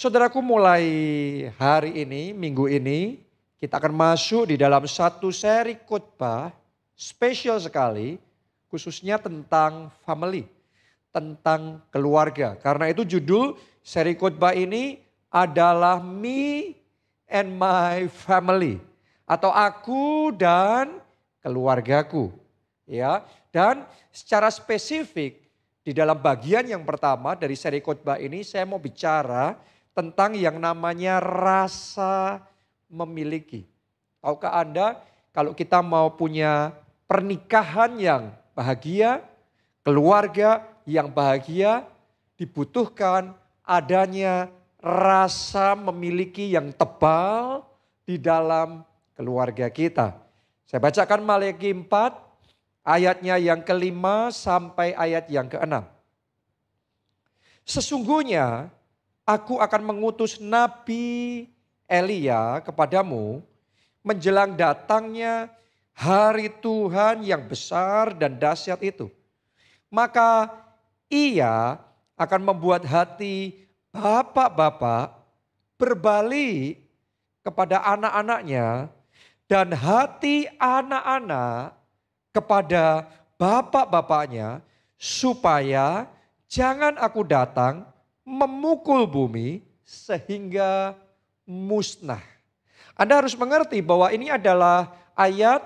Saudaraku, mulai hari ini, minggu ini, kita akan masuk di dalam satu seri khotbah spesial sekali, khususnya tentang family, tentang keluarga. Karena itu judul seri khotbah ini adalah Me and My Family, atau aku dan keluargaku. Ya, dan secara spesifik di dalam bagian yang pertama dari seri khotbah ini saya mau bicara tentang yang namanya rasa memiliki. Tahukah Anda, kalau kita mau punya pernikahan yang bahagia, keluarga yang bahagia, dibutuhkan adanya rasa memiliki yang tebal di dalam keluarga kita. Saya bacakan Maleakhi 4 ayatnya yang ke-5 sampai ayat yang ke-6. Sesungguhnya aku akan mengutus Nabi Elia kepadamu menjelang datangnya hari Tuhan yang besar dan dahsyat itu. Maka ia akan membuat hati bapak-bapak berbalik kepada anak-anaknya dan hati anak-anak kepada bapak-bapaknya, supaya jangan aku datang memukul bumi sehingga musnah. Anda harus mengerti bahwa ini adalah ayat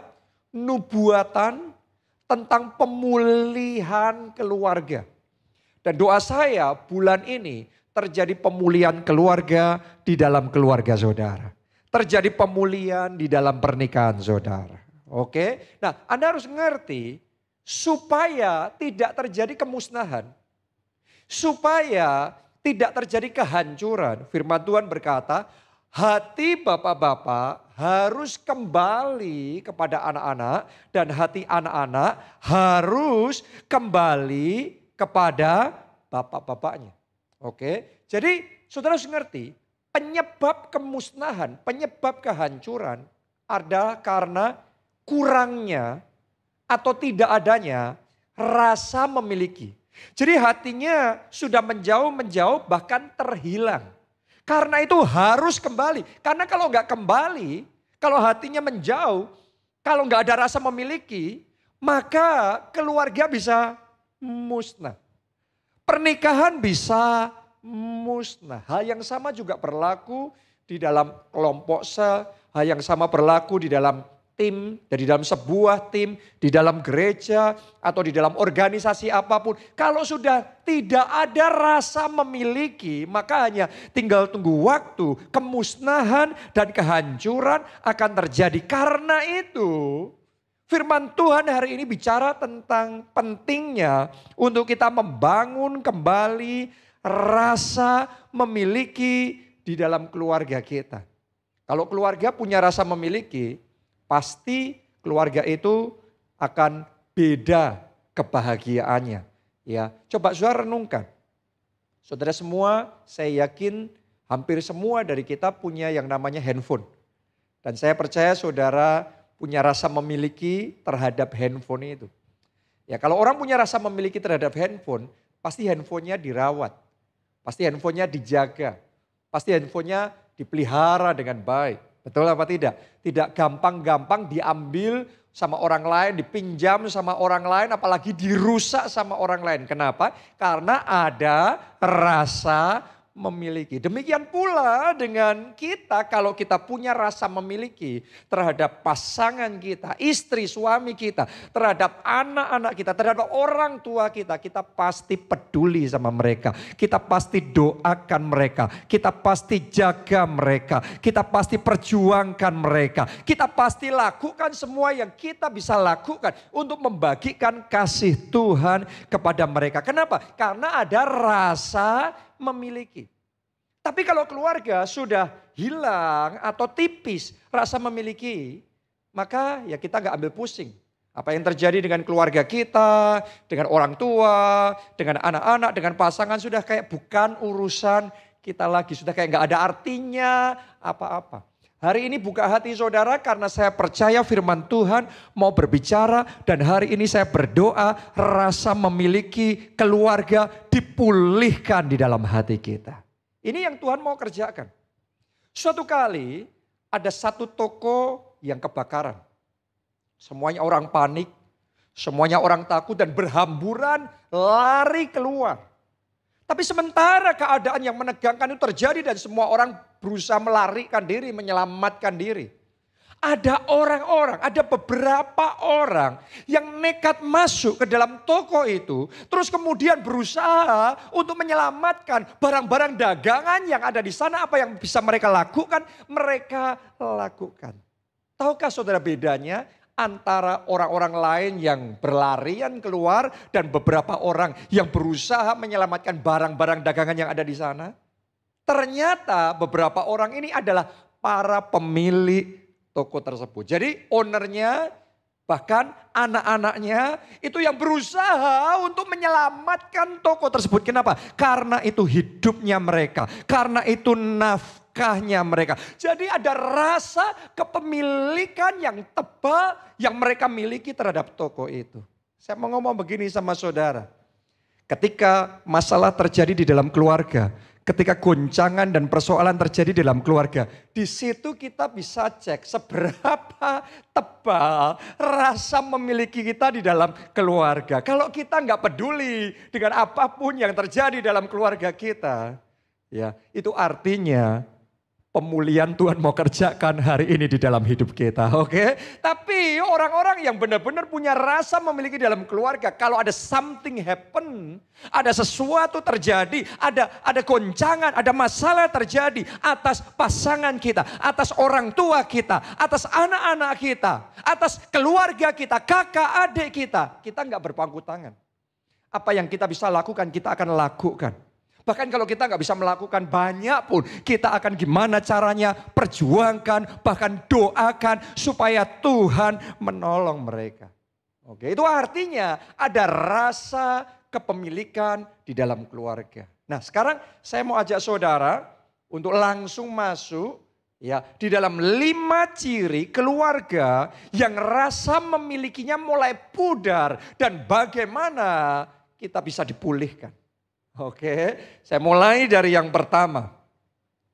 nubuatan tentang pemulihan keluarga. Dan doa saya bulan ini terjadi pemulihan keluarga di dalam keluarga saudara. Terjadi pemulihan di dalam pernikahan saudara. Oke, nah Anda harus mengerti supaya tidak terjadi kemusnahan. Supaya tidak terjadi kehancuran. Firman Tuhan berkata, hati bapak-bapak harus kembali kepada anak-anak dan hati anak-anak harus kembali kepada bapak-bapaknya. Oke, jadi saudara harus mengerti penyebab kemusnahan, penyebab kehancuran adalah karena kurangnya atau tidak adanya rasa memiliki. Jadi hatinya sudah menjauh bahkan terhilang. Karena itu harus kembali. Karena kalau nggak kembali, kalau hatinya menjauh, kalau nggak ada rasa memiliki, maka keluarga bisa musnah. Pernikahan bisa musnah. Hal yang sama juga berlaku di dalam kelompok sel, hal yang sama berlaku di dalam tim, dari dalam sebuah tim, di dalam gereja, atau di dalam organisasi apapun. Kalau sudah tidak ada rasa memiliki, maka hanya tinggal tunggu waktu. Kemusnahan dan kehancuran akan terjadi. Karena itu firman Tuhan hari ini bicara tentang pentingnya untuk kita membangun kembali rasa memiliki di dalam keluarga kita. Kalau keluarga punya rasa memiliki, pasti keluarga itu akan beda kebahagiaannya. Ya, coba saudara renungkan. Saudara semua, saya yakin hampir semua dari kita punya yang namanya handphone. Dan saya percaya saudara punya rasa memiliki terhadap handphone itu. Ya, kalau orang punya rasa memiliki terhadap handphone, pasti handphonenya dirawat. Pasti handphonenya dijaga. Pasti handphonenya dipelihara dengan baik. Betul apa tidak? Tidak gampang-gampang diambil sama orang lain, dipinjam sama orang lain, apalagi dirusak sama orang lain. Kenapa? Karena ada rasa memiliki. Demikian pula dengan kita, kalau kita punya rasa memiliki terhadap pasangan kita, istri, suami kita, terhadap anak-anak kita, terhadap orang tua kita, kita pasti peduli sama mereka. Kita pasti doakan mereka, kita pasti jaga mereka, kita pasti perjuangkan mereka. Kita pasti lakukan semua yang kita bisa lakukan untuk membagikan kasih Tuhan kepada mereka. Kenapa? Karena ada rasa memiliki. Tapi kalau keluarga sudah hilang atau tipis rasa memiliki, maka ya kita nggak ambil pusing. Apa yang terjadi dengan keluarga kita, dengan orang tua, dengan anak-anak, dengan pasangan sudah kayak bukan urusan kita lagi. Sudah kayak nggak ada artinya apa-apa. Hari ini buka hati saudara karena saya percaya firman Tuhan mau berbicara. Dan hari ini saya berdoa rasa memiliki keluarga dipulihkan di dalam hati kita. Ini yang Tuhan mau kerjakan. Suatu kali ada satu toko yang kebakaran. Semuanya orang panik, semuanya orang takut dan berhamburan lari keluar. Tapi sementara keadaan yang menegangkan itu terjadi dan semua orang berusaha melarikan diri, menyelamatkan diri. Ada orang-orang, ada beberapa orang yang nekat masuk ke dalam toko itu. Terus kemudian berusaha untuk menyelamatkan barang-barang dagangan yang ada di sana. Apa yang bisa mereka lakukan? Mereka lakukan. Tahukah saudara bedanya antara orang-orang lain yang berlarian keluar dan beberapa orang yang berusaha menyelamatkan barang-barang dagangan yang ada di sana? Ternyata beberapa orang ini adalah para pemilik toko tersebut. Jadi ownernya bahkan anak-anaknya itu yang berusaha untuk menyelamatkan toko tersebut. Kenapa? Karena itu hidupnya mereka. Karena itu nafkahnya mereka. Jadi ada rasa kepemilikan yang tebal yang mereka miliki terhadap toko itu. Saya mau ngomong begini sama saudara. Ketika masalah terjadi di dalam keluarga, ketika goncangan dan persoalan terjadi dalam keluarga, di situ kita bisa cek seberapa tebal rasa memiliki kita di dalam keluarga. Kalau kita nggak peduli dengan apapun yang terjadi dalam keluarga kita, ya itu artinya pemulihan Tuhan mau kerjakan hari ini di dalam hidup kita, oke? Tapi orang-orang yang benar-benar punya rasa memiliki dalam keluarga, kalau ada something happen, ada sesuatu terjadi, ada goncangan, ada masalah terjadi atas pasangan kita, atas orang tua kita, atas anak-anak kita, atas keluarga kita, kakak adik kita nggak berpangku tangan. Apa yang kita bisa lakukan, kita akan lakukan. Bahkan kalau kita nggak bisa melakukan banyak pun, kita akan gimana caranya perjuangkan, bahkan doakan supaya Tuhan menolong mereka. Oke, itu artinya ada rasa kepemilikan di dalam keluarga. Nah, sekarang saya mau ajak saudara untuk langsung masuk ya di dalam 5 ciri keluarga yang rasa memilikinya mulai pudar dan bagaimana kita bisa dipulihkan. Oke, saya mulai dari yang pertama.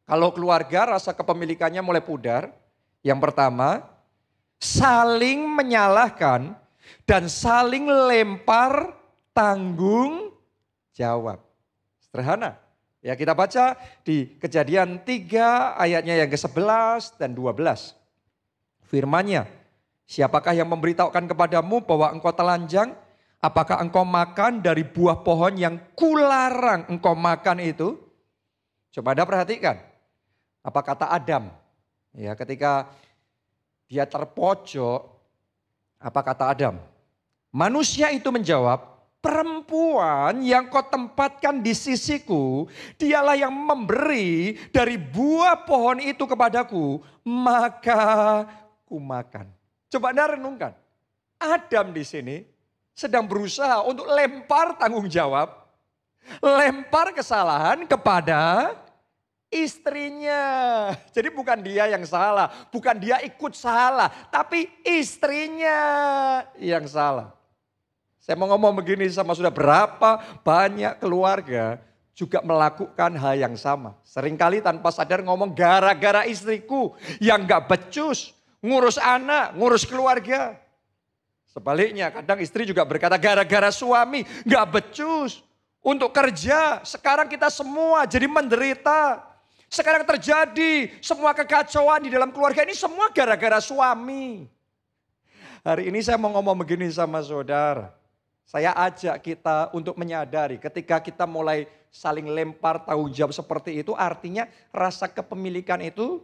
Kalau keluarga rasa kepemilikannya mulai pudar, yang pertama, saling menyalahkan dan saling lempar tanggung jawab. Sederhana. Ya, kita baca di Kejadian 3 ayatnya yang ke-11 dan 12. Firman-Nya, siapakah yang memberitahukan kepadamu bahwa engkau telanjang? Apakah engkau makan dari buah pohon yang kularang engkau makan itu? Coba Anda perhatikan. Apa kata Adam? Ya, ketika dia terpojok, apa kata Adam? Manusia itu menjawab, perempuan yang kau tempatkan di sisiku, dialah yang memberi dari buah pohon itu kepadaku, maka ku makan. Coba Anda renungkan. Adam di sini sedang berusaha untuk lempar tanggung jawab, lempar kesalahan kepada istrinya. Jadi bukan dia yang salah, bukan dia ikut salah, tapi istrinya yang salah. Saya mau ngomong begini sama sudah berapa banyak keluarga juga melakukan hal yang sama. Seringkali tanpa sadar ngomong gara-gara istriku yang gak becus, ngurus anak, ngurus keluarga. Sebaliknya kadang istri juga berkata gara-gara suami gak becus untuk kerja. Sekarang kita semua jadi menderita. Sekarang terjadi semua kekacauan di dalam keluarga ini semua gara-gara suami. Hari ini saya mau ngomong begini sama saudara. Saya ajak kita untuk menyadari ketika kita mulai saling lempar tanggung jawab seperti itu artinya rasa kepemilikan itu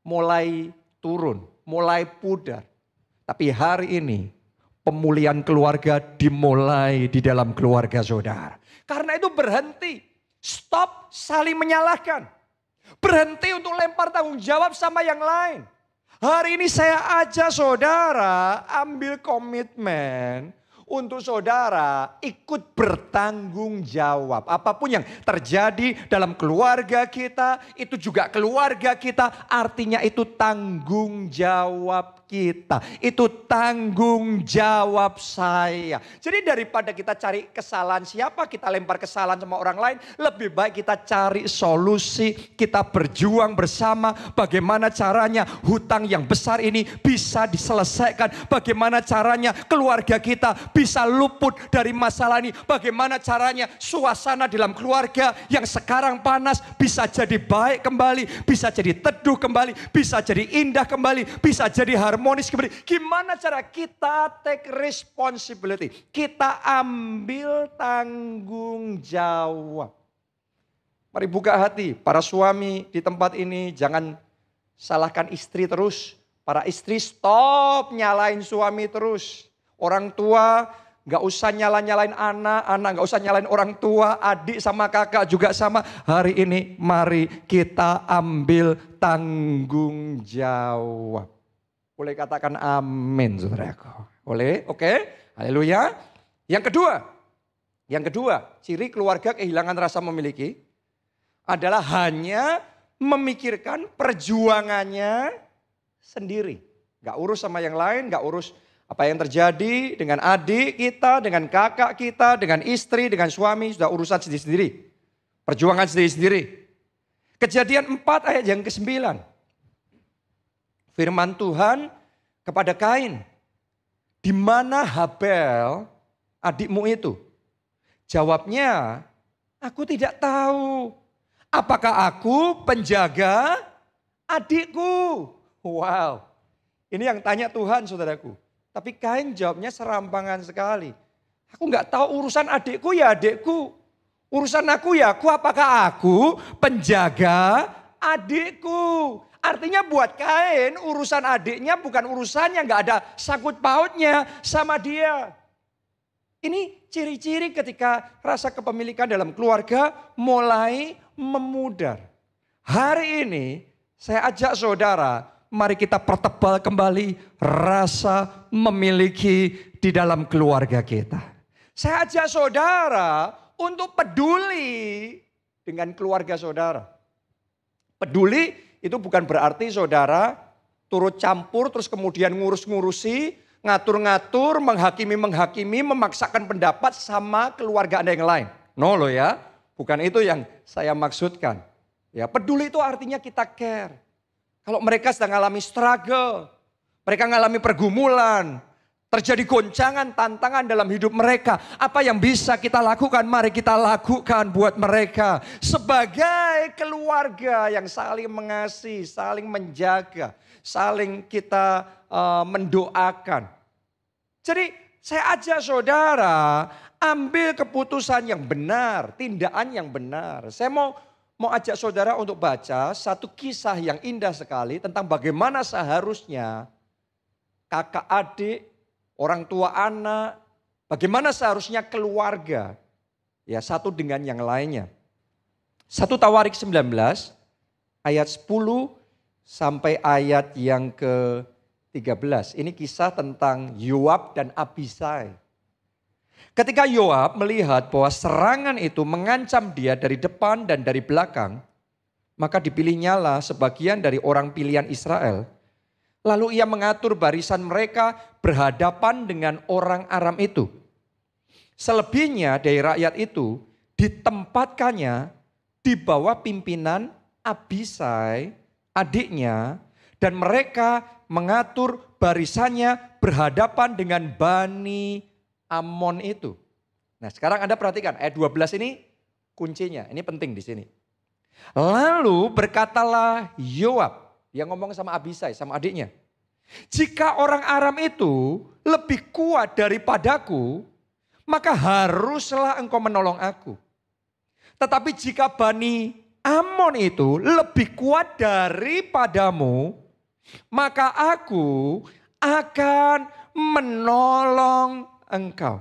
mulai turun, mulai pudar. Tapi hari ini pemulihan keluarga dimulai di dalam keluarga saudara. Karena itu berhenti. Stop saling menyalahkan. Berhenti untuk lempar tanggung jawab sama yang lain. Hari ini saya ajak saudara ambil komitmen untuk saudara ikut bertanggung jawab. Apapun yang terjadi dalam keluarga kita, itu juga keluarga kita, artinya itu tanggung jawab kita. Itu tanggung jawab saya. Jadi daripada kita cari kesalahan siapa, kita lempar kesalahan sama orang lain. Lebih baik kita cari solusi, kita berjuang bersama. Bagaimana caranya hutang yang besar ini bisa diselesaikan. Bagaimana caranya keluarga kita bisa luput dari masalah ini. Bagaimana caranya suasana dalam keluarga yang sekarang panas bisa jadi baik kembali. Bisa jadi teduh kembali. Bisa jadi indah kembali. Bisa jadi harmonis kembali. Gimana cara kita take responsibility. Kita ambil tanggung jawab. Mari buka hati para suami di tempat ini. Jangan salahkan istri terus. Para istri stop nyalain suami terus. Orang tua gak usah nyalain anak. Anak gak usah nyalain orang tua. Adik sama kakak juga sama. Hari ini mari kita ambil tanggung jawab. Boleh katakan amin saudaraku. Boleh? Oke. Haleluya. Yang kedua, ciri keluarga kehilangan rasa memiliki adalah hanya memikirkan perjuangannya sendiri. Gak urus sama yang lain, gak urus apa yang terjadi dengan adik kita, dengan kakak kita, dengan istri, dengan suami. Sudah urusan sendiri-sendiri. Perjuangan sendiri-sendiri. Kejadian 4 ayat yang ke-9. Firman Tuhan kepada Kain. Di mana Habel adikmu itu? Jawabnya, aku tidak tahu. Apakah aku penjaga adikku? Wow. Ini yang tanya Tuhan saudaraku. Tapi Kain jawabnya serampangan sekali. Aku nggak tahu urusan adikku ya adikku. Urusan aku ya aku, apakah aku penjaga adikku? Artinya buat Kain urusan adiknya bukan urusannya, nggak ada sangkut pautnya sama dia. Ini ciri-ciri ketika rasa kepemilikan dalam keluarga mulai memudar. Hari ini saya ajak saudara, mari kita pertebal kembali rasa memiliki di dalam keluarga kita. Saya ajak saudara untuk peduli dengan keluarga saudara. Peduli itu bukan berarti saudara turut campur terus kemudian ngurus-ngurusi, ngatur-ngatur, menghakimi, memaksakan pendapat sama keluarga Anda yang lain. No loh ya, bukan itu yang saya maksudkan. Ya, peduli itu artinya kita care. Kalau mereka sedang mengalami struggle, mereka mengalami pergumulan, terjadi goncangan, tantangan dalam hidup mereka. Apa yang bisa kita lakukan? Mari kita lakukan buat mereka. Sebagai keluarga yang saling mengasihi, saling menjaga, saling kita mendoakan. Jadi saya ajak saudara ambil keputusan yang benar, tindakan yang benar. Saya mau ajak saudara untuk baca satu kisah yang indah sekali tentang bagaimana seharusnya kakak adik, orang tua anak, bagaimana seharusnya keluarga ya satu dengan yang lainnya. 1 Tawarik 19 ayat 10 sampai ayat yang ke-13. Ini kisah tentang Yoab dan Abisai. Ketika Yoab melihat bahwa serangan itu mengancam dia dari depan dan dari belakang, maka dipilihnyalah sebagian dari orang pilihan Israel. Lalu ia mengatur barisan mereka berhadapan dengan orang Aram itu. Selebihnya dari rakyat itu ditempatkannya di bawah pimpinan Abisai, adiknya, dan mereka mengatur barisannya berhadapan dengan Bani Amon itu. Nah sekarang Anda perhatikan ayat 12 ini kuncinya, ini penting di sini. Lalu berkatalah Yoab, yang ngomong sama Abisai, sama adiknya. Jika orang Aram itu lebih kuat daripadaku, maka haruslah engkau menolong aku. Tetapi jika Bani Amon itu lebih kuat daripadamu, maka aku akan menolong engkau.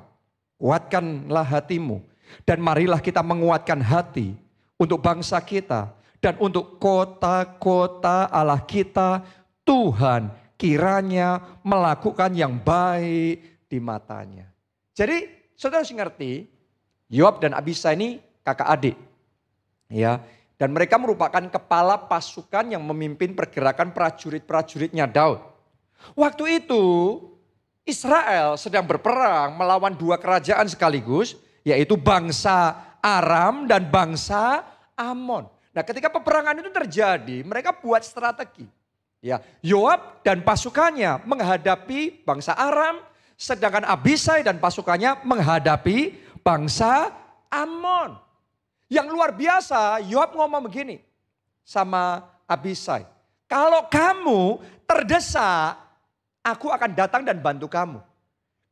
Kuatkanlah hatimu dan marilah kita menguatkan hati untuk bangsa kita dan untuk kota-kota Allah kita. Tuhan kiranya melakukan yang baik di matanya. Jadi saudara harus ngerti, Yoab dan Abisai ini kakak adik. Ya, dan mereka merupakan kepala pasukan yang memimpin pergerakan prajurit-prajuritnya Daud. Waktu itu Israel sedang berperang melawan dua kerajaan sekaligus, yaitu bangsa Aram dan bangsa Amon. Nah, ketika peperangan itu terjadi, mereka buat strategi. Ya, Yoab dan pasukannya menghadapi bangsa Aram, sedangkan Abisai dan pasukannya menghadapi bangsa Amon. Yang luar biasa, Yoab ngomong begini sama Abisai, kalau kamu terdesak, aku akan datang dan bantu kamu.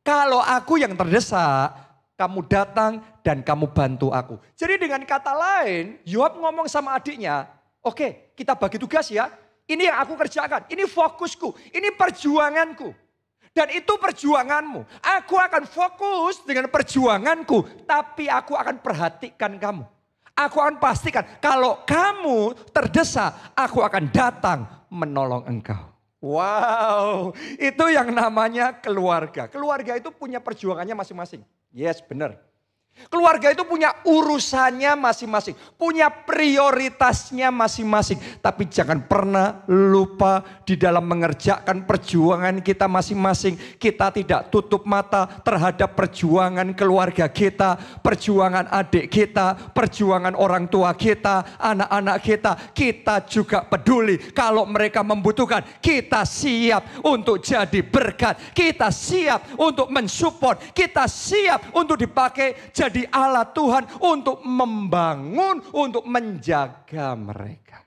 Kalau aku yang terdesak, kamu datang dan kamu bantu aku. Jadi dengan kata lain, Yoab ngomong sama adiknya, oke, kita bagi tugas ya. Ini yang aku kerjakan, ini fokusku, ini perjuanganku. Dan itu perjuanganmu. Aku akan fokus dengan perjuanganku, tapi aku akan perhatikan kamu. Aku akan pastikan kalau kamu terdesak, aku akan datang menolong engkau. Wow, itu yang namanya keluarga. Keluarga itu punya perjuangannya masing-masing. Yes, benar. Keluarga itu punya urusannya masing-masing, punya prioritasnya masing-masing. Tapi jangan pernah lupa di dalam mengerjakan perjuangan kita masing-masing. Kita tidak tutup mata terhadap perjuangan keluarga kita, perjuangan adik kita, perjuangan orang tua kita, anak-anak kita. Kita juga peduli kalau mereka membutuhkan. Kita siap untuk jadi berkat. Kita siap untuk mensupport. Kita siap untuk dipakai jadi alat Tuhan untuk membangun, untuk menjaga mereka.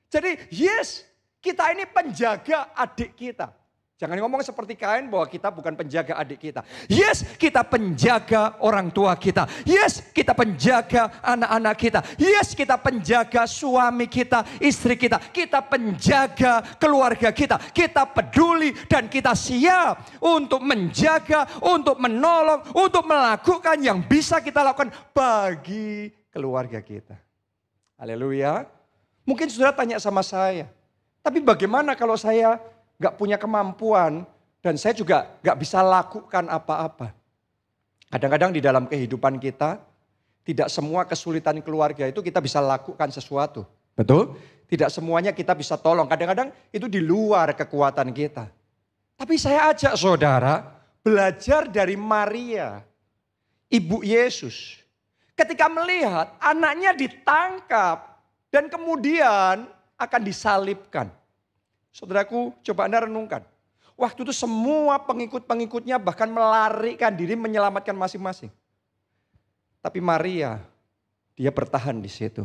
Jadi yes, kita ini penjaga adik kita. Jangan ngomong seperti Kain bahwa kita bukan penjaga adik kita. Yes, kita penjaga orang tua kita. Yes, kita penjaga anak-anak kita. Yes, kita penjaga suami kita, istri kita. Kita penjaga keluarga kita. Kita peduli dan kita siap untuk menjaga, untuk menolong, untuk melakukan yang bisa kita lakukan bagi keluarga kita. Haleluya. Mungkin saudara tanya sama saya, tapi bagaimana kalau saya gak punya kemampuan dan saya juga gak bisa lakukan apa-apa. Kadang-kadang di dalam kehidupan kita, tidak semua kesulitan keluarga itu kita bisa lakukan sesuatu. Betul? Tidak semuanya kita bisa tolong. Kadang-kadang itu di luar kekuatan kita. Tapi saya ajak saudara belajar dari Maria, ibu Yesus. Ketika melihat anaknya ditangkap dan kemudian akan disalibkan. Saudaraku, coba Anda renungkan. Waktu itu semua pengikut-pengikutnya bahkan melarikan diri menyelamatkan masing-masing. Tapi Maria, dia bertahan di situ.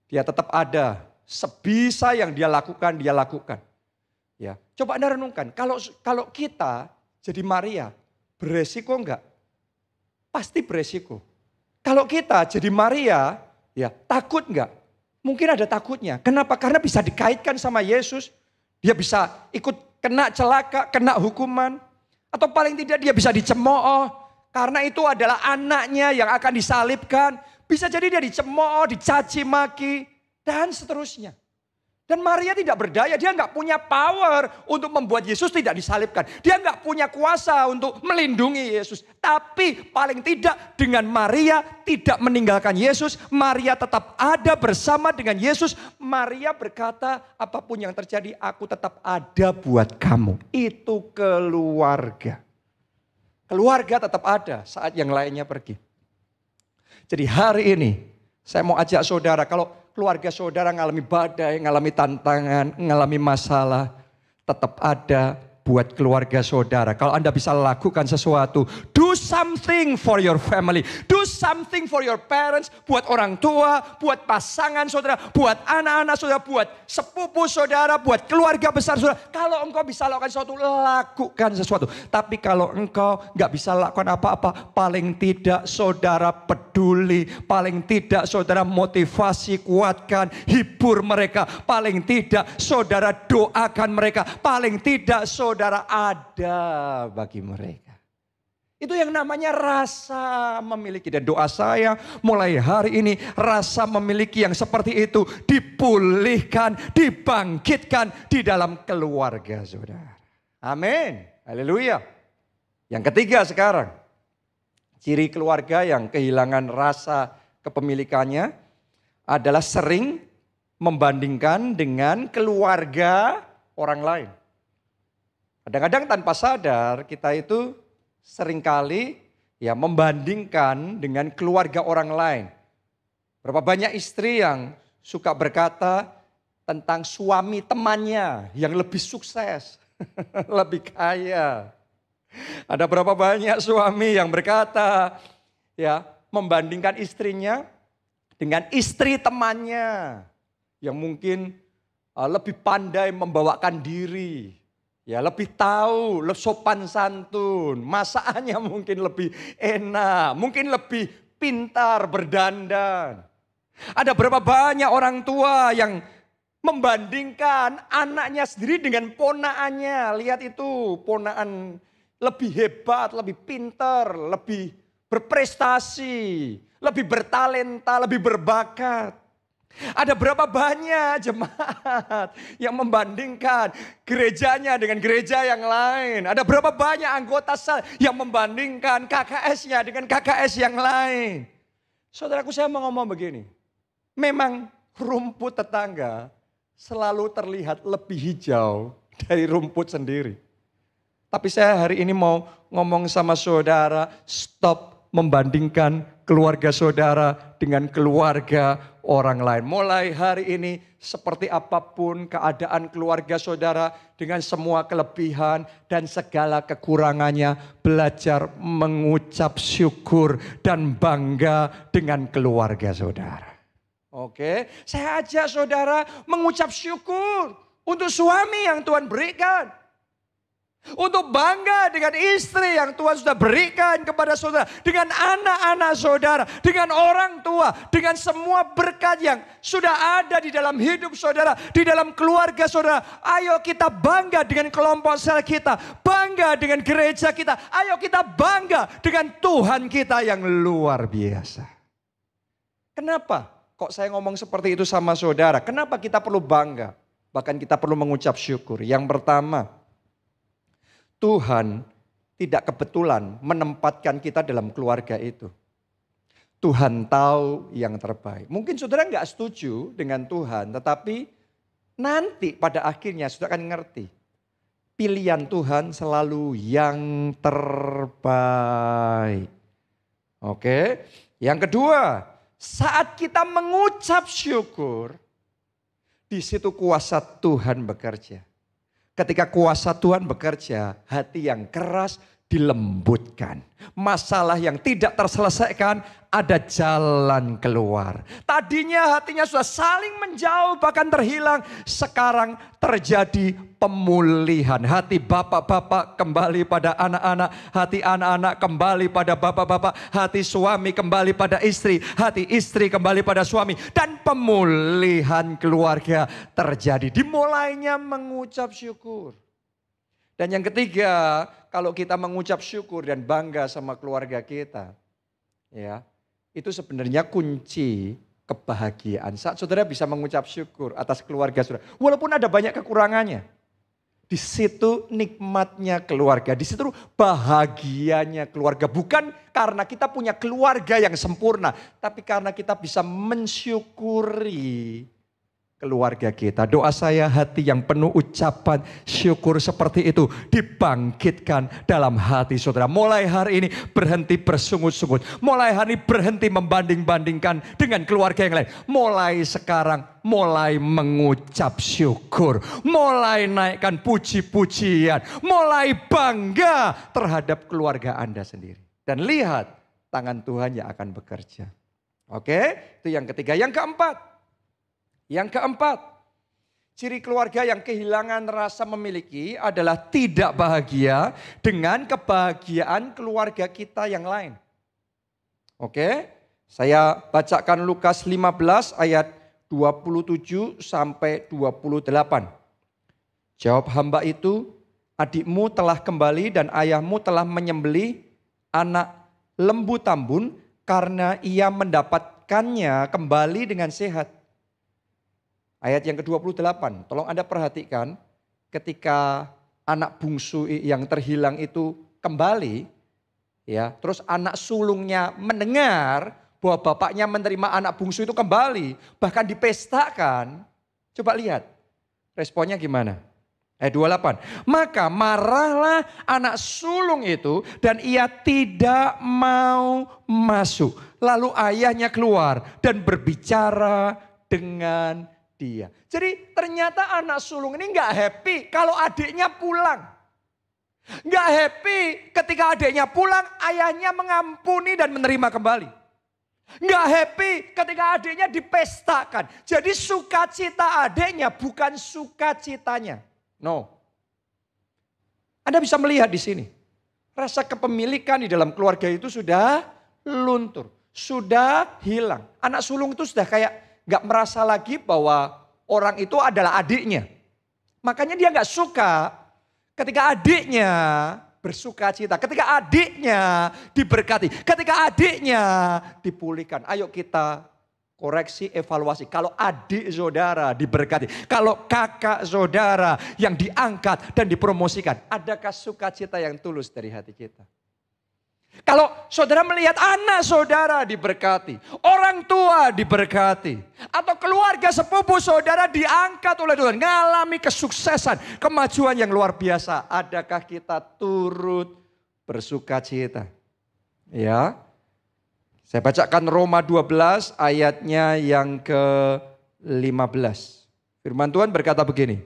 Dia tetap ada. Sebisa yang dia lakukan, dia lakukan. Ya, coba Anda renungkan. Kalau kita jadi Maria, beresiko enggak? Pasti beresiko. Kalau kita jadi Maria, ya takut enggak? Mungkin ada takutnya. Kenapa? Karena bisa dikaitkan sama Yesus. Dia bisa ikut kena celaka, kena hukuman. Atau paling tidak dia bisa dicemooh. Karena itu adalah anaknya yang akan disalibkan. Bisa jadi dia dicemooh, dicaci maki, dan seterusnya. Dan Maria tidak berdaya, dia nggak punya power untuk membuat Yesus tidak disalibkan. Dia nggak punya kuasa untuk melindungi Yesus. Tapi paling tidak dengan Maria tidak meninggalkan Yesus. Maria tetap ada bersama dengan Yesus. Maria berkata, apapun yang terjadi aku tetap ada buat kamu. Itu keluarga. Keluarga tetap ada saat yang lainnya pergi. Jadi hari ini saya mau ajak saudara, kalau keluarga saudara ngalami badai, ngalami tantangan, ngalami masalah, tetap ada buat keluarga saudara. Kalau Anda bisa lakukan sesuatu, do something for your family, do something for your parents, buat orang tua, buat pasangan saudara, buat anak-anak saudara, buat sepupu saudara, buat keluarga besar saudara. Kalau engkau bisa lakukan sesuatu, lakukan sesuatu. Tapi kalau engkau gak bisa lakukan apa-apa, paling tidak saudara peduli, paling tidak saudara motivasi, kuatkan, hibur mereka, paling tidak saudara doakan mereka, paling tidak saudara ada bagi mereka. Itu yang namanya rasa memiliki. Dan doa saya mulai hari ini, rasa memiliki yang seperti itu dipulihkan, dibangkitkan di dalam keluarga saudara. Amin. Haleluya. Yang ketiga sekarang, ciri keluarga yang kehilangan rasa kepemilikannya adalah sering membandingkan dengan keluarga orang lain. Kadang-kadang tanpa sadar kita itu seringkali ya membandingkan dengan keluarga orang lain. Berapa banyak istri yang suka berkata tentang suami temannya yang lebih sukses, lebih kaya. Ada berapa banyak suami yang berkata ya membandingkan istrinya dengan istri temannya yang mungkin lebih pandai membawakan diri. Ya lebih tahu, lebih sopan santun, masakannya mungkin lebih enak, mungkin lebih pintar berdandan. Ada berapa banyak orang tua yang membandingkan anaknya sendiri dengan ponaannya. Lihat itu, ponaan lebih hebat, lebih pintar, lebih berprestasi, lebih bertalenta, lebih berbakat. Ada berapa banyak jemaat yang membandingkan gerejanya dengan gereja yang lain. Ada berapa banyak anggota sel yang membandingkan KKS-nya dengan KKS yang lain. Saudaraku, saya mau ngomong begini. Memang rumput tetangga selalu terlihat lebih hijau dari rumput sendiri. Tapi saya hari ini mau ngomong sama saudara, stop membandingkan keluarga saudara dengan keluarga orang lain. Mulai hari ini seperti apapun keadaan keluarga saudara dengan semua kelebihan dan segala kekurangannya, belajar mengucap syukur dan bangga dengan keluarga saudara. Oke, saya ajak saudara mengucap syukur untuk suami yang Tuhan berikan. Untuk bangga dengan istri yang Tuhan sudah berikan kepada saudara. Dengan anak-anak saudara. Dengan orang tua. Dengan semua berkat yang sudah ada di dalam hidup saudara. Di dalam keluarga saudara. Ayo kita bangga dengan kelompok sel kita. Bangga dengan gereja kita. Ayo kita bangga dengan Tuhan kita yang luar biasa. Kenapa kok saya ngomong seperti itu sama saudara? Kenapa kita perlu bangga? Bahkan kita perlu mengucap syukur. Yang pertama, Tuhan tidak kebetulan menempatkan kita dalam keluarga itu. Tuhan tahu yang terbaik. Mungkin saudara nggak setuju dengan Tuhan, tetapi nanti pada akhirnya saudara akan ngerti. Pilihan Tuhan selalu yang terbaik. Oke. Yang kedua, saat kita mengucap syukur, di situ kuasa Tuhan bekerja. Ketika kuasa Tuhan bekerja, hati yang keras dilembutkan. Masalah yang tidak terselesaikan, ada jalan keluar. Tadinya hatinya sudah saling menjauh, bahkan terhilang. Sekarang terjadi pemulihan. Hati bapak-bapak kembali pada anak-anak. Hati anak-anak kembali pada bapak-bapak. Hati suami kembali pada istri. Hati istri kembali pada suami. Dan pemulihan keluarga terjadi. Dimulainya mengucap syukur. Dan yang ketiga, kalau kita mengucap syukur dan bangga sama keluarga kita, ya, itu sebenarnya kunci kebahagiaan. Saat saudara bisa mengucap syukur atas keluarga saudara, walaupun ada banyak kekurangannya, di situ nikmatnya keluarga, di situ bahagianya keluarga. Bukan karena kita punya keluarga yang sempurna, tapi karena kita bisa mensyukuri keluarga kita. Doa saya hati yang penuh ucapan syukur seperti itu dibangkitkan dalam hati saudara. Mulai hari ini berhenti bersungut-sungut. Mulai hari ini berhenti membanding-bandingkan dengan keluarga yang lain. Mulai sekarang mulai mengucap syukur. Mulai naikkan puji-pujian. Mulai bangga terhadap keluarga Anda sendiri. Dan lihat tangan Tuhan yang akan bekerja. Oke, itu yang ketiga. Yang keempat, ciri keluarga yang kehilangan rasa memiliki adalah tidak bahagia dengan kebahagiaan keluarga kita yang lain. Oke, saya bacakan Lukas 15 ayat 27 sampai 28. Jawab hamba itu, adikmu telah kembali dan ayahmu telah menyembelih anak lembu tambun karena ia mendapatkannya kembali dengan sehat. Ayat yang ke-28, tolong Anda perhatikan ketika anak bungsu yang terhilang itu kembali, ya, terus anak sulungnya mendengar bahwa bapaknya menerima anak bungsu itu kembali, bahkan dipestakan. Coba lihat responnya gimana. Ayat 28. Maka marahlah anak sulung itu dan ia tidak mau masuk. Lalu ayahnya keluar dan berbicara dengan dia. Jadi ternyata anak sulung ini gak happy kalau adiknya pulang. Gak happy ketika adiknya pulang, ayahnya mengampuni dan menerima kembali. Gak happy ketika adiknya dipestakan. Jadi sukacita adiknya bukan sukacitanya. No. Anda bisa melihat di sini. Rasa kepemilikan di dalam keluarga itu sudah luntur. Sudah hilang. Anak sulung itu sudah kayak gak merasa lagi bahwa orang itu adalah adiknya. Makanya dia gak suka ketika adiknya bersuka cita. Ketika adiknya diberkati. Ketika adiknya dipulihkan. Ayo kita koreksi, evaluasi. Kalau adik saudara diberkati. Kalau kakak saudara yang diangkat dan dipromosikan. Adakah sukacita yang tulus dari hati kita? Kalau saudara melihat anak saudara diberkati. Orang tua diberkati. Atau keluarga sepupu saudara diangkat oleh Tuhan. Mengalami kesuksesan, kemajuan yang luar biasa. Adakah kita turut bersukacita? Ya. Saya bacakan Roma 12 ayatnya yang ke-15. Firman Tuhan berkata begini.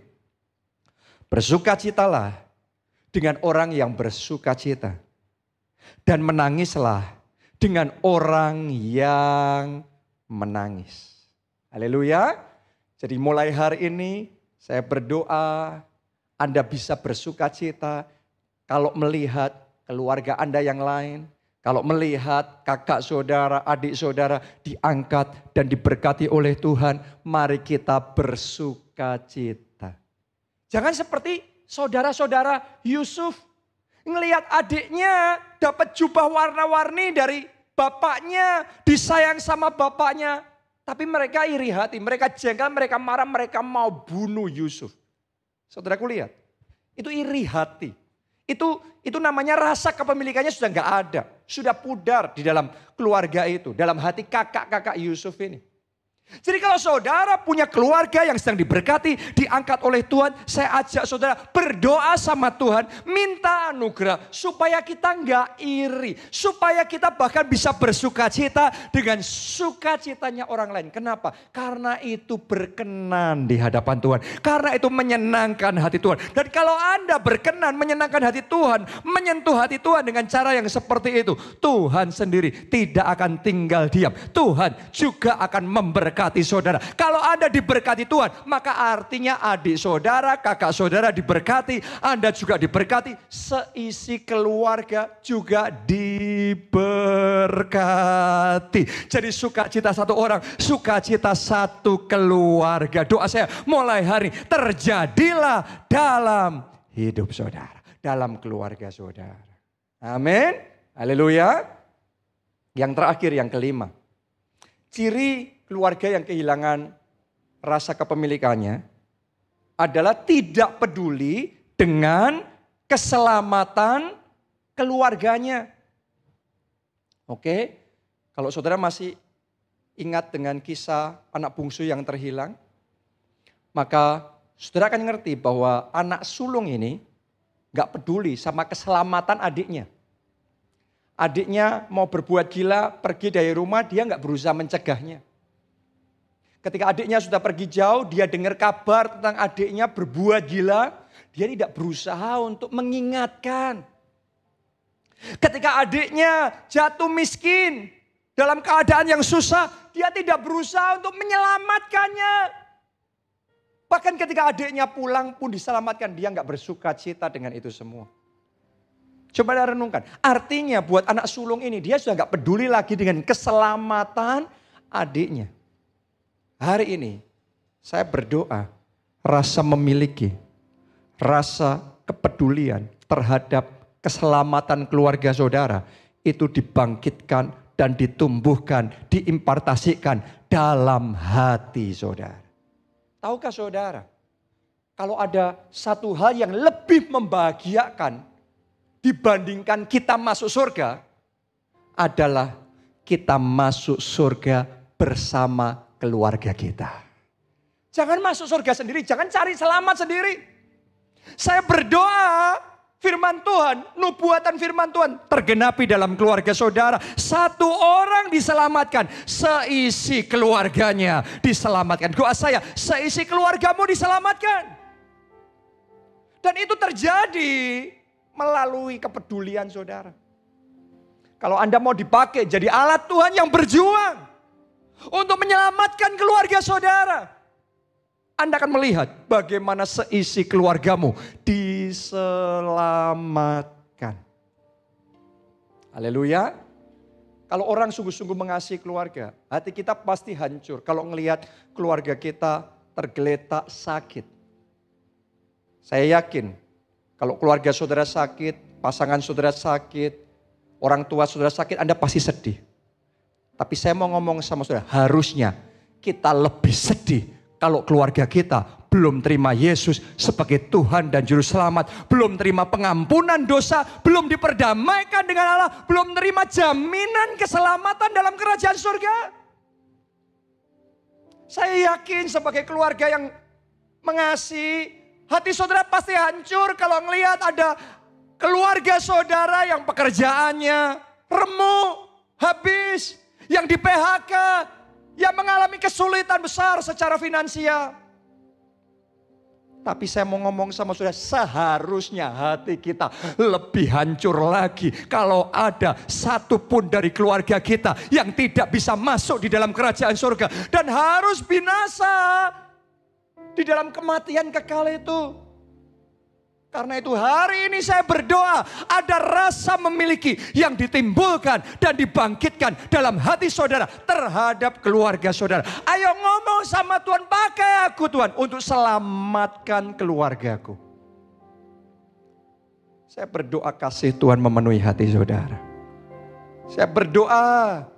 Bersukacitalah dengan orang yang bersukacita. Dan menangislah dengan orang yang menangis. Haleluya. Jadi mulai hari ini saya berdoa Anda bisa bersukacita kalau melihat keluarga Anda yang lain. Kalau melihat kakak saudara, adik saudara diangkat dan diberkati oleh Tuhan, mari kita bersukacita. Jangan seperti saudara-saudara Yusuf, ngelihat adiknya dapat jubah warna-warni dari bapaknya, disayang sama bapaknya. Tapi mereka iri hati, mereka jengkel, mereka marah, mereka mau bunuh Yusuf. Saudaraku lihat, itu iri hati. Itu namanya rasa kepemilikannya sudah nggak ada. Sudah pudar di dalam keluarga itu. Dalam hati kakak-kakak Yusuf ini. Jadi kalau saudara punya keluarga yang sedang diberkati, diangkat oleh Tuhan, saya ajak saudara berdoa sama Tuhan, minta anugerah supaya kita nggak iri, supaya kita bahkan bisa bersukacita dengan sukacitanya orang lain. Kenapa? Karena itu berkenan di hadapan Tuhan, karena itu menyenangkan hati Tuhan. Dan kalau Anda berkenan menyenangkan hati Tuhan, menyentuh hati Tuhan dengan cara yang seperti itu, Tuhan sendiri tidak akan tinggal diam. Tuhan juga akan memberkati saudara. Kalau Anda diberkati Tuhan, maka artinya adik saudara, kakak saudara diberkati, Anda juga diberkati, seisi keluarga juga diberkati. Jadi sukacita satu orang, sukacita satu keluarga. Doa saya mulai hari terjadilah dalam hidup saudara, dalam keluarga saudara. Amin. Haleluya. Yang terakhir, yang kelima. Ciri keluarga yang kehilangan rasa kepemilikannya adalah tidak peduli dengan keselamatan keluarganya. Oke, kalau saudara masih ingat dengan kisah anak bungsu yang terhilang, maka saudara akan ngerti bahwa anak sulung ini gak peduli sama keselamatan adiknya. Adiknya mau berbuat gila, pergi dari rumah, dia gak berusaha mencegahnya. Ketika adiknya sudah pergi jauh, dia dengar kabar tentang adiknya berbuat gila, dia tidak berusaha untuk mengingatkan. Ketika adiknya jatuh miskin, dalam keadaan yang susah, dia tidak berusaha untuk menyelamatkannya. Bahkan ketika adiknya pulang pun diselamatkan, dia nggak bersuka cita dengan itu semua. Coba renungkan, artinya buat anak sulung ini, dia sudah nggak peduli lagi dengan keselamatan adiknya. Hari ini saya berdoa rasa memiliki, rasa kepedulian terhadap keselamatan keluarga saudara itu dibangkitkan dan ditumbuhkan, diimpartasikan dalam hati saudara. Tahukah saudara, kalau ada satu hal yang lebih membahagiakan dibandingkan kita masuk surga, adalah kita masuk surga bersama keluarga kita. Jangan masuk surga sendiri, jangan cari selamat sendiri. Saya berdoa firman Tuhan, nubuatan firman Tuhan tergenapi dalam keluarga saudara. Satu orang diselamatkan, seisi keluarganya diselamatkan. Doa saya, seisi keluargamu diselamatkan. Dan itu terjadi melalui kepedulian saudara. Kalau Anda mau dipakai jadi alat Tuhan yang berjuang untuk menyelamatkan keluarga saudara, Anda akan melihat bagaimana seisi keluargamu diselamatkan. Haleluya. Kalau orang sungguh-sungguh mengasihi keluarga, hati kita pasti hancur kalau melihat keluarga kita tergeletak sakit. Saya yakin kalau keluarga saudara sakit, pasangan saudara sakit, orang tua saudara sakit, Anda pasti sedih. Tapi saya mau ngomong sama saudara, harusnya kita lebih sedih kalau keluarga kita belum terima Yesus sebagai Tuhan dan Juru Selamat. Belum terima pengampunan dosa, belum diperdamaikan dengan Allah, belum terima jaminan keselamatan dalam kerajaan surga. Saya yakin sebagai keluarga yang mengasihi, hati saudara pasti hancur kalau melihat ada keluarga saudara yang pekerjaannya remuk, habis, yang di PHK, yang mengalami kesulitan besar secara finansial. Tapi saya mau ngomong sama saudara, seharusnya hati kita lebih hancur lagi kalau ada satu pun dari keluarga kita yang tidak bisa masuk di dalam kerajaan surga dan harus binasa di dalam kematian kekal itu. Karena itu hari ini saya berdoa ada rasa memiliki yang ditimbulkan dan dibangkitkan dalam hati saudara terhadap keluarga saudara. Ayo ngomong sama Tuhan, pakai aku Tuhan untuk selamatkan keluargaku. Saya berdoa kasih Tuhan memenuhi hati saudara. Saya berdoa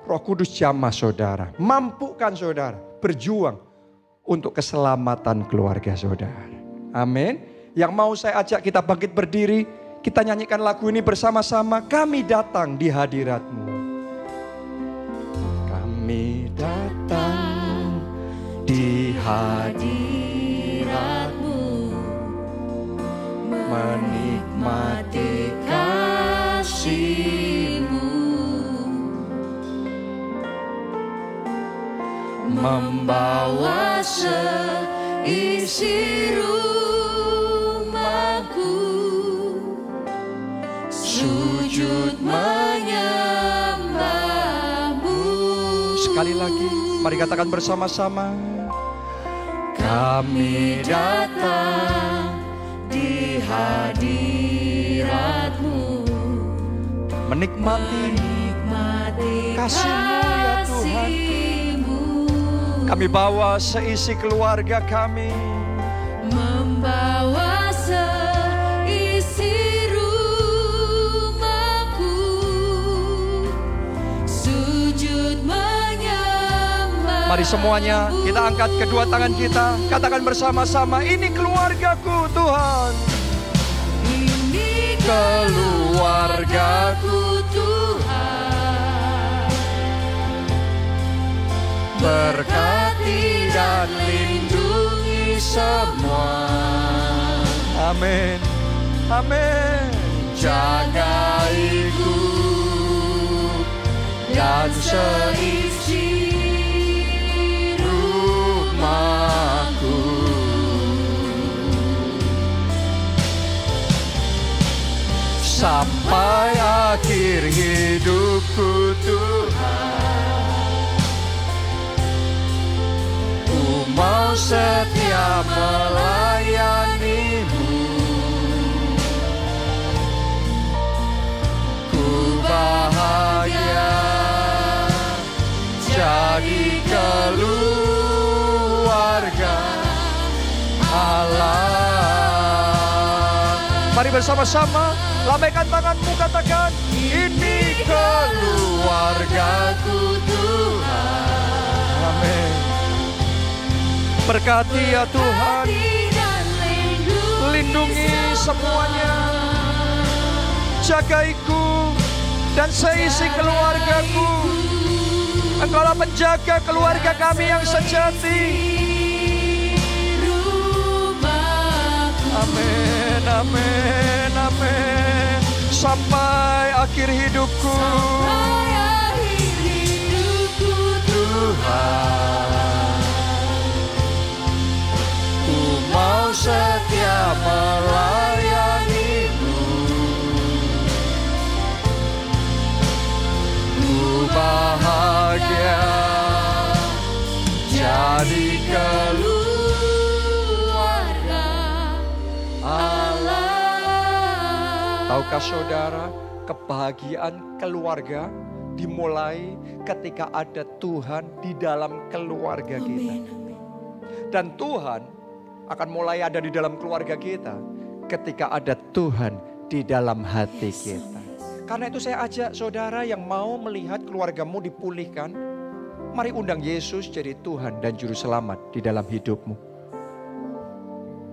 Roh Kudus jamah saudara, mampukan saudara berjuang untuk keselamatan keluarga saudara. Amin. Yang mau saya ajak kita bangkit berdiri, kita nyanyikan lagu ini bersama-sama. Kami datang di hadirat-Mu. Kami datang di hadirat-Mu, menikmati kasih-Mu, membawa seisi sujud menyembah-Mu. Sekali lagi, mari katakan bersama-sama. Kami datang di hadirat-Mu, menikmati kasih-Mu ya Tuhan. Kami bawa seisi keluarga kami, membawa mari semuanya kita angkat kedua tangan kita. Katakan bersama-sama, ini keluargaku Tuhan. Ini keluargaku Tuhan. Berkati dan lindungi semua. Amin. Amin. Jaga hidup dan seisi aku sampai akhir hidupku Tuhan. Ku mau setia melayani-Mu, ku bahagia jadi keluarga Allah. Mari bersama-sama lambaikan tanganmu, katakan, ini keluargaku Tuhan. Amin. Berkati ya Tuhan, lindungi semuanya, jagaiku dan seisi keluargaku. Engkaulah penjaga keluarga kami yang sejati. Amin. amin, amin. Sampai akhir hidupku, Tuhan, ku mau setia melayanimu. Ku bahagia jadi keluarga Allah. Tahukah saudara, kebahagiaan keluarga dimulai ketika ada Tuhan di dalam keluarga kita. Dan Tuhan akan mulai ada di dalam keluarga kita ketika ada Tuhan di dalam hati kita. Karena itu saya ajak saudara yang mau melihat keluargamu dipulihkan, mari undang Yesus jadi Tuhan dan Juru Selamat di dalam hidupmu.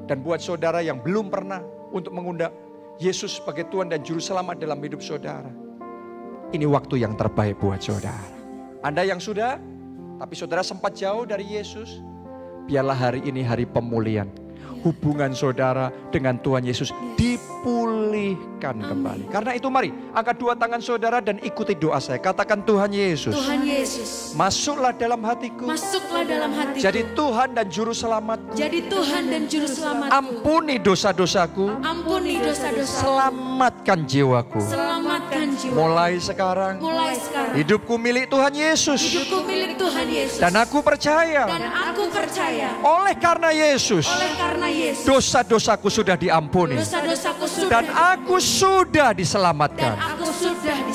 Dan buat saudara yang belum pernah untuk mengundang Yesus sebagai Tuhan dan Juru Selamat dalam hidup saudara, ini waktu yang terbaik buat saudara. Anda yang sudah, tapi saudara sempat jauh dari Yesus, biarlah hari ini hari pemulihan. Hubungan saudara dengan Tuhan Yesus dipulihkan kembali. Karena itu mari angkat dua tangan saudara dan ikuti doa saya. Katakan, Tuhan Yesus, Tuhan Yesus, masuklah dalam hatiku. masuklah dalam hatiku. Jadi Tuhan dan Juru Selamatku. Jadi Tuhan dan Juru Selamatku. Ampuni dosa-dosaku. Ampuni dosa-dosa. Selamatkan jiwaku. Selamatkan jiwa. Mulai sekarang, hidupku milik Tuhan Yesus. Hidupku milik Tuhan Yesus. Dan aku percaya, oleh karena Yesus, dosa-dosaku sudah diampuni. Dosa-dosaku sudah. Dan aku sudah diselamatkan.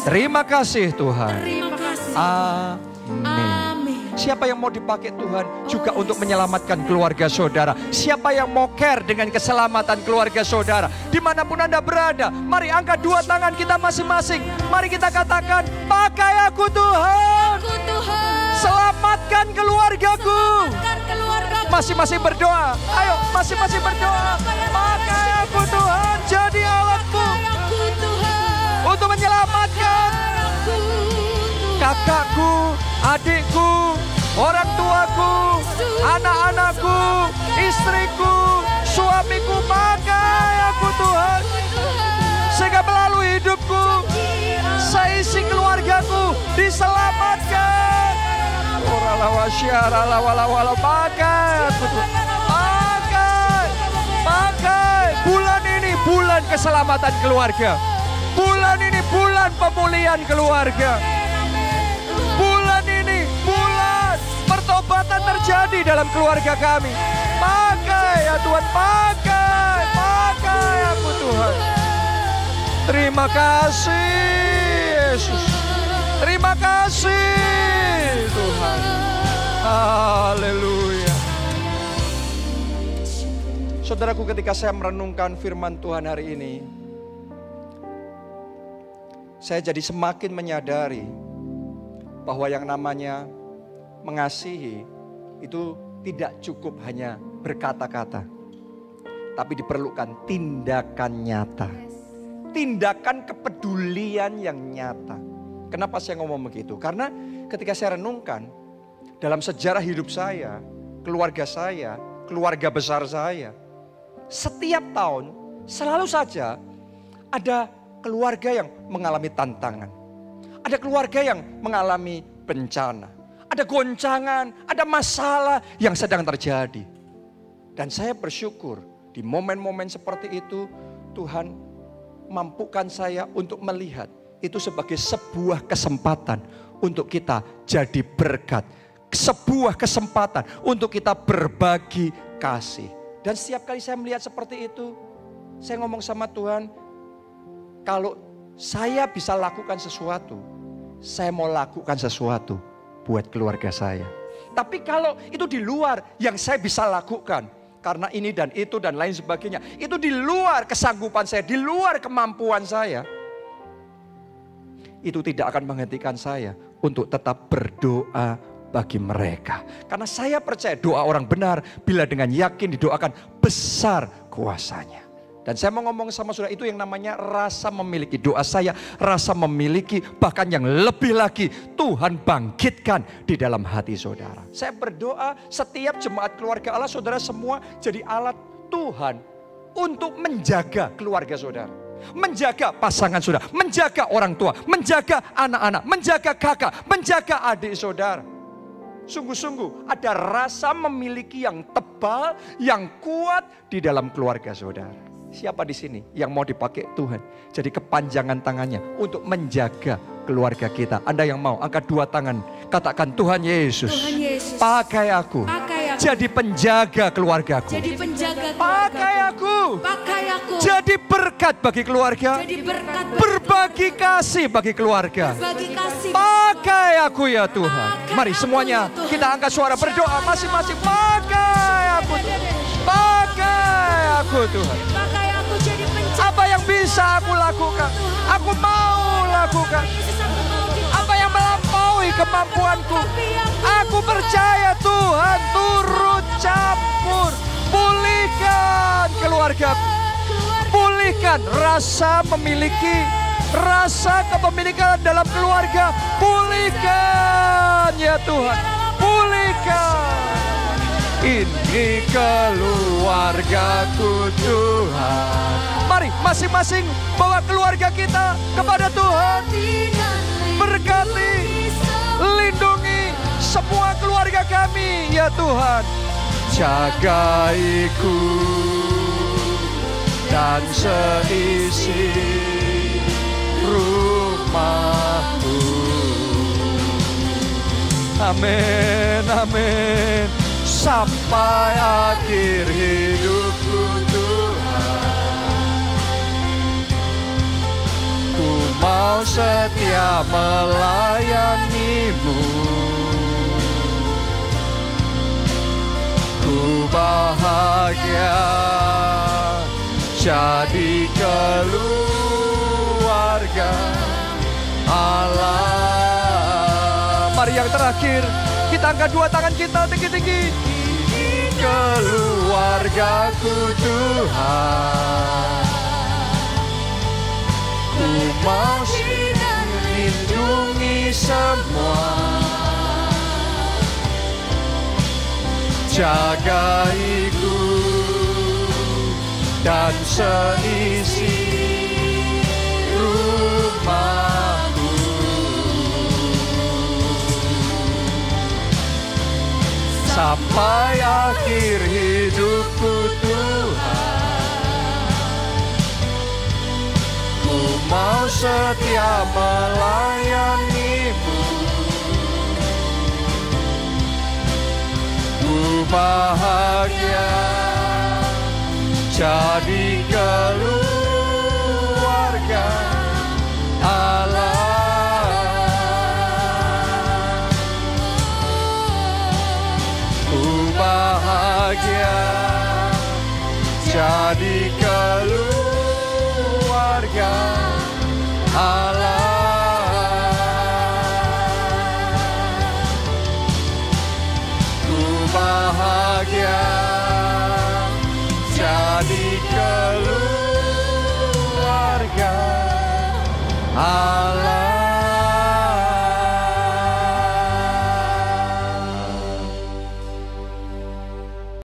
Terima kasih Tuhan. Terima kasih. Amin. Siapa yang mau dipakai Tuhan juga untuk menyelamatkan keluarga saudara? Siapa yang mau care dengan keselamatan keluarga saudara? Dimanapun Anda berada, mari angkat dua tangan kita masing-masing. Mari kita katakan, pakai aku Tuhan. Aku Tuhan. Selamatkan keluargaku. Masing-masing berdoa. Ayo, masing-masing berdoa. Pakai aku Tuhan jadi alatmu untuk menyelamatkan kakakku, adikku, orang tuaku, anak-anakku, istriku, suamiku. Pakai aku Tuhan, sehingga melalui hidupku seisi keluargaku diselamatkan. Pakai aku Tuhan. Pakai. Bulan ini bulan keselamatan keluarga. Bulan ini bulan pemulihan keluarga. Bulan ini bulan pertobatan terjadi dalam keluarga kami. Pakai ya Tuhan, pakai aku Tuhan. Terima kasih Yesus. Terima kasih Tuhan. Haleluya. Saudaraku, ketika saya merenungkan firman Tuhan hari ini, saya jadi semakin menyadari bahwa yang namanya mengasihi itu tidak cukup hanya berkata-kata, tapi diperlukan tindakan nyata. Tindakan kepedulian yang nyata. Kenapa saya ngomong begitu? Karena ketika saya renungkan dalam sejarah hidup saya, keluarga besar saya, setiap tahun selalu saja ada keluarga yang mengalami tantangan. Ada keluarga yang mengalami bencana. Ada goncangan, ada masalah yang sedang terjadi. Dan saya bersyukur di momen-momen seperti itu Tuhan mampukan saya untuk melihat itu sebagai sebuah kesempatan untuk kita jadi berkat. Sebuah kesempatan untuk kita berbagi kasih. Dan setiap kali saya melihat seperti itu, saya ngomong sama Tuhan, kalau saya bisa lakukan sesuatu, saya mau lakukan sesuatu buat keluarga saya. Tapi kalau itu di luar yang saya bisa lakukan, karena ini dan itu dan lain sebagainya, itu di luar kesanggupan saya, di luar kemampuan saya, itu tidak akan menghentikan saya untuk tetap berdoa bagi mereka. Karena saya percaya doa orang benar bila dengan yakin didoakan besar kuasanya. Dan saya mau ngomong sama saudara, itu yang namanya rasa memiliki. Doa saya rasa memiliki, bahkan yang lebih lagi Tuhan bangkitkan di dalam hati saudara. Saya berdoa setiap jemaat keluarga Allah, saudara semua jadi alat Tuhan untuk menjaga keluarga saudara. Menjaga pasangan saudara, menjaga orang tua, menjaga anak-anak, menjaga kakak, menjaga adik saudara. Sungguh-sungguh ada rasa memiliki yang tebal, yang kuat di dalam keluarga saudara. Siapa di sini yang mau dipakai Tuhan jadi kepanjangan tangannya untuk menjaga keluarga kita? Anda yang mau angkat dua tangan, katakan Tuhan Yesus, Tuhan Yesus, pakai aku jadi penjaga keluargaku. jadi penjaga Pakai aku jadi berkat bagi keluarga. jadi berkat Berbagi kasih bagi keluarga. bagi kasih. Pakai aku ya Tuhan. Mari semuanya kita angkat suara berdoa masing-masing. Pakai aku Tuhan. Pakai aku Tuhan. Pakai aku jadi penjaga. Apa yang bisa aku lakukan, aku mau lakukan. Yesus, aku mau dipakai. Apa yang melampaui kemampuanku, aku percaya Tuhan turut campur. Pulihkan keluargaku. Pulihkan rasa memiliki, rasa kepemilikan dalam keluarga. Pulihkan ya Tuhan. Pulihkan. Ini keluargaku Tuhan. Mari masing-masing bawa keluarga kita kepada Tuhan. Berkati, lindungi semua keluarga kami ya Tuhan. Jagaiku dan seisi rumahku. Amin, amin. Sampai akhir hidupku Tuhan. Ku mau setia melayanimu. Ku bahagia jadi keluarga Allah. Mari yang terakhir, kita angkat dua tangan kita tinggi-tinggi. Ini keluargaku Tuhan. Ku mau lindungi semua. Jagaiku dan seisi rumahku. Sampai akhir hidupku Tuhan. Ku mau setia melayanimu. Ku bahagia jadi keluarga Allah. Ku bahagia jadi keluarga Allah. Bahagia jadi keluarga Allah.